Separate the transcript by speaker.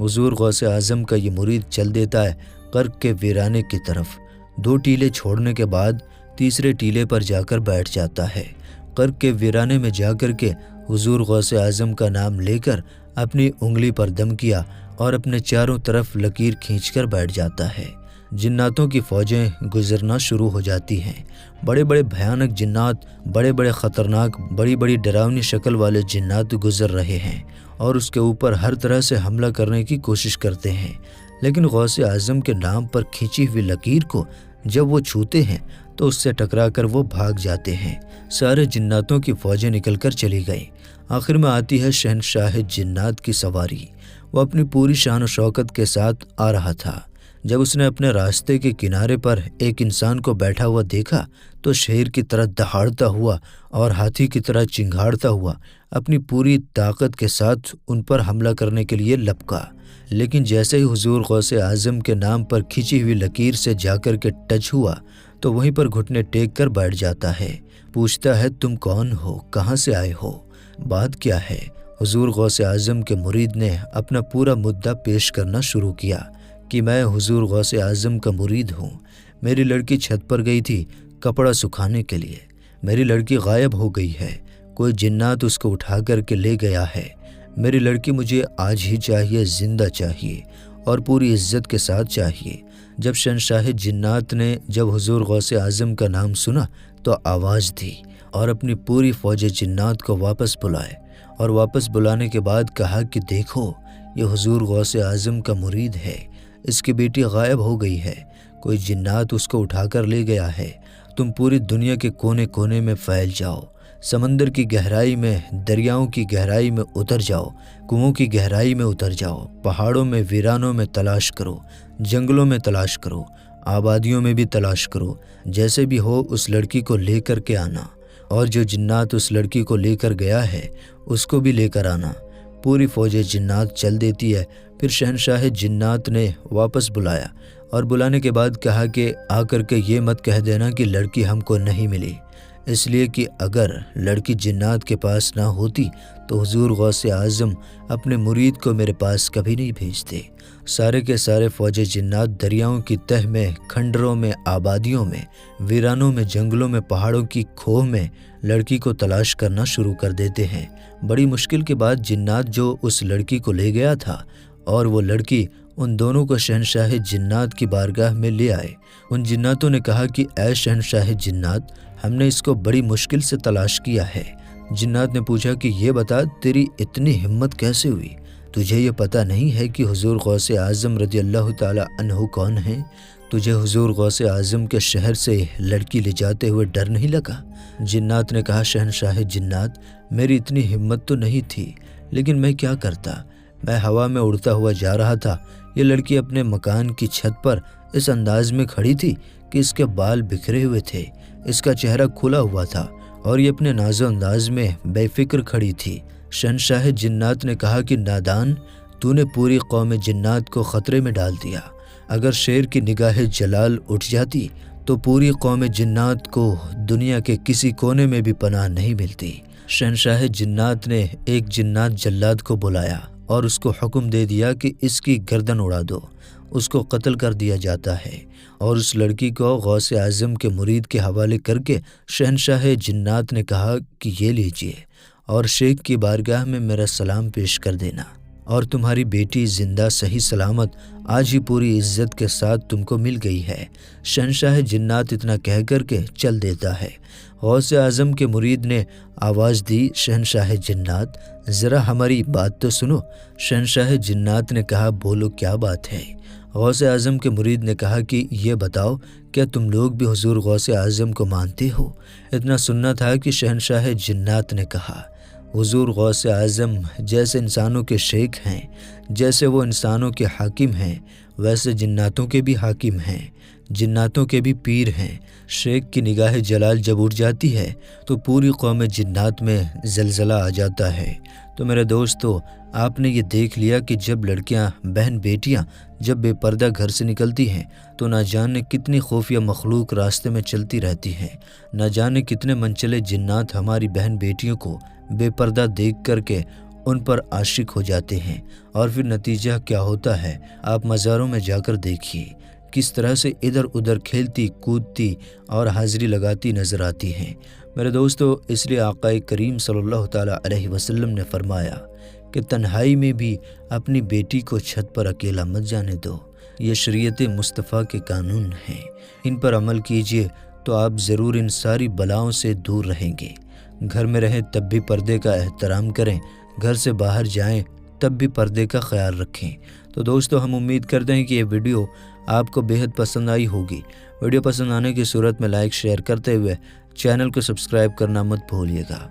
Speaker 1: حضور غوث اعظم کا یہ مرید چل دیتا ہے قرق کے ویرانے کی طرف۔ 2 ٹیلے چھوڑنے کے بعد تیسرے ٹیلے پر جا کر بیٹھ جاتا ہے۔ قرق کے ویرانے میں جا کر کے حضور غوث اعظم کا نام لے کر اپنی انگلی پر دم کیا اور اپنے چاروں طرف لکیر کھینچ کر بیٹھ جاتا ہے۔ جناتوں کی فوجیں گزرنا شروع ہو جاتی ہیں۔ بڑے بڑے بھیانک جنات، بڑے بڑے خطرناک، بڑی بڑی ڈراؤنی شکل والے جنات گزر رہے ہیں اور اس کے اوپر ہر طرح سے حملہ کرنے کی کوشش کرتے ہیں، لیکن غوث اعظم کے نام پر کھینچی ہوئی لکیر کو جب وہ چھوتے ہیں تو اس سے ٹکرا کر وہ بھاگ جاتے ہیں۔ سارے جناتوں کی فوجیں نکل کر چلی گئیں۔ آخر میں آتی ہے شہنشاہ جنات کی سواری۔ وہ اپنی پوری شان و شوکت کے ساتھ آ رہا تھا۔ جب اس نے اپنے راستے کے کنارے پر ایک انسان کو بیٹھا ہوا دیکھا تو شیر کی طرح دہاڑتا ہوا اور ہاتھی کی طرح چنگھاڑتا ہوا اپنی پوری طاقت کے ساتھ ان پر حملہ کرنے کے لیے لپکا، لیکن جیسے ہی حضور غوث اعظم کے نام پر کھینچی ہوئی لکیر سے جا کر کے ٹچ ہوا تو وہیں پر گھٹنے ٹیک کر بیٹھ جاتا ہے۔ پوچھتا ہے تم کون ہو، کہاں سے آئے ہو، بات کیا ہے؟ حضور غوث اعظم کے مرید نے اپنا پورا مدعا پیش کرنا شروع کیا کہ میں حضور غوث اعظم کا مرید ہوں۔ میری لڑکی چھت پر گئی تھی کپڑا سکھانے کے لیے، میری لڑکی غائب ہو گئی ہے، کوئی جنات اس کو اٹھا کر کے لے گیا ہے۔ میری لڑکی مجھے آج ہی چاہیے، زندہ چاہیے اور پوری عزت کے ساتھ چاہیے۔ جب شہنشاہ جنات نے جب حضور غوث اعظم کا نام سنا تو آواز دی اور اپنی پوری فوج جنات کو واپس بلائے، اور واپس بلانے کے بعد کہا کہ دیکھو یہ حضور غوث اعظم کا مرید ہے، اس کی بیٹی غائب ہو گئی ہے، کوئی جنات اس کو اٹھا کر لے گیا ہے۔ تم پوری دنیا کے کونے کونے میں پھیل جاؤ، سمندر کی گہرائی میں، دریاؤں کی گہرائی میں اتر جاؤ، کنووں کی گہرائی میں اتر جاؤ، پہاڑوں میں، ویرانوں میں تلاش کرو، جنگلوں میں تلاش کرو، آبادیوں میں بھی تلاش کرو، جیسے بھی ہو اس لڑکی کو لے کر کے آنا، اور جو جنات اس لڑکی کو لے کر گیا ہے اس کو بھی لے کر آنا۔ پوری فوج جنات چل دیتی ہے۔ پھر شہنشاہ جنات نے واپس بلایا اور بلانے کے بعد کہا کہ آ کر کے یہ مت کہہ دینا کہ لڑکی ہم کو نہیں ملی، اس لیے کہ اگر لڑکی جنات کے پاس نہ ہوتی تو حضور غوث اعظم اپنے مرید کو میرے پاس کبھی نہیں بھیجتے۔ سارے کے سارے فوج جنات دریاؤں کی تہ میں، کھنڈروں میں، آبادیوں میں، ویرانوں میں، جنگلوں میں، پہاڑوں کی کھوہ میں لڑکی کو تلاش کرنا شروع کر دیتے ہیں۔ بڑی مشکل کے بعد جنات جو اس لڑکی کو لے گیا تھا اور وہ لڑکی ان دونوں کو شہنشاہ جنات کی بارگاہ میں لے آئے۔ ان جناتوں نے کہا کہ اے شہنشاہ جنات، ہم نے اس کو بڑی مشکل سے تلاش کیا ہے۔ جنات نے پوچھا کہ یہ بتا تیری اتنی ہمت کیسے ہوئی؟ تجھے یہ پتہ نہیں ہے کہ حضور غوث اعظم رضی اللہ تعالی عنہ کون ہیں؟ تجھے حضور غوث اعظم کے شہر سے لڑکی لے جاتے ہوئے ڈر نہیں لگا؟ جنات نے کہا شہنشاہ جنات، میری اتنی ہمت تو نہیں تھی، لیکن میں کیا کرتا، میں ہوا میں اڑتا ہوا جا رہا تھا۔ یہ لڑکی اپنے مکان کی چھت پر اس انداز میں کھڑی تھی کہ اس کے بال بکھرے ہوئے تھے، اس کا چہرہ کھلا ہوا تھا اور یہ اپنے ناز و انداز میں بے فکر کھڑی تھی۔ شہنشاہ جنات نے کہا کہ نادان، تو نے پوری قوم جنات کو خطرے میں ڈال دیا۔ اگر شیر کی نگاہ جلال اٹھ جاتی تو پوری قوم جنات کو دنیا کے کسی کونے میں بھی پناہ نہیں ملتی۔ شہنشاہ جنات نے ایک جنات جلاد کو بلایا اور اس کو حکم دے دیا کہ اس کی گردن اڑا دو، اس کو قتل کر دیا جاتا ہے، اور اس لڑکی کو غوث اعظم کے مرید کے حوالے کر کے شہنشاہ جنات نے کہا کہ یہ لیجئے اور شیخ کی بارگاہ میں میرا سلام پیش کر دینا، اور تمہاری بیٹی زندہ صحیح سلامت آج ہی پوری عزت کے ساتھ تم کو مل گئی ہے۔ شہنشاہ جنات اتنا کہہ کر کے چل دیتا ہے۔ غوث اعظم کے مرید نے آواز دی شہنشاہ جنات، ذرا ہماری بات تو سنو۔ شہنشاہ جنات نے کہا بولو کیا بات ہے؟ غوث اعظم کے مرید نے کہا کہ یہ بتاؤ کیا تم لوگ بھی حضور غوث اعظم کو مانتے ہو؟ اتنا سننا تھا کہ شہنشاہ جنات نے کہا حضور غوث اعظم جیسے انسانوں کے شیخ ہیں، جیسے وہ انسانوں کے حاکم ہیں، ویسے جناتوں کے بھی حاکم ہیں، جناتوں کے بھی پیر ہیں۔ شیخ کی نگاہ جلال جب اٹھ جاتی ہے تو پوری قوم جنات میں زلزلہ آ جاتا ہے۔ تو میرے دوستو، آپ نے یہ دیکھ لیا کہ جب لڑکیاں، بہن بیٹیاں جب بے پردہ گھر سے نکلتی ہیں تو نہ جانے کتنی خفیہ مخلوق راستے میں چلتی رہتی ہیں، نہ جانے کتنے منچلے جنات ہماری بہن بیٹیوں کو بے پردہ دیکھ کر کے ان پر عاشق ہو جاتے ہیں، اور پھر نتیجہ کیا ہوتا ہے آپ مزاروں میں جا کر دیکھیے، کس طرح سے ادھر ادھر کھیلتی کودتی اور حاضری لگاتی نظر آتی ہیں۔ میرے دوستو، اس لیے آقا کریم صلی اللہ تعالیٰ علیہ وسلم نے فرمایا کہ تنہائی میں بھی اپنی بیٹی کو چھت پر اکیلا مت جانے دو۔ یہ شریعت مصطفیٰ کے قانون ہیں، ان پر عمل کیجئے تو آپ ضرور ان ساری بلاؤں سے دور رہیں گے۔ گھر میں رہیں تب بھی پردے کا احترام کریں، گھر سے باہر جائیں تب بھی پردے کا خیال رکھیں۔ تو دوستو، ہم امید کرتے ہیں کہ یہ ویڈیو آپ کو بہت پسند آئی ہوگی۔ ویڈیو پسند آنے کی صورت میں لائک شیئر کرتے ہوئے چینل کو سبسکرائب کرنا مت بھولیے گا۔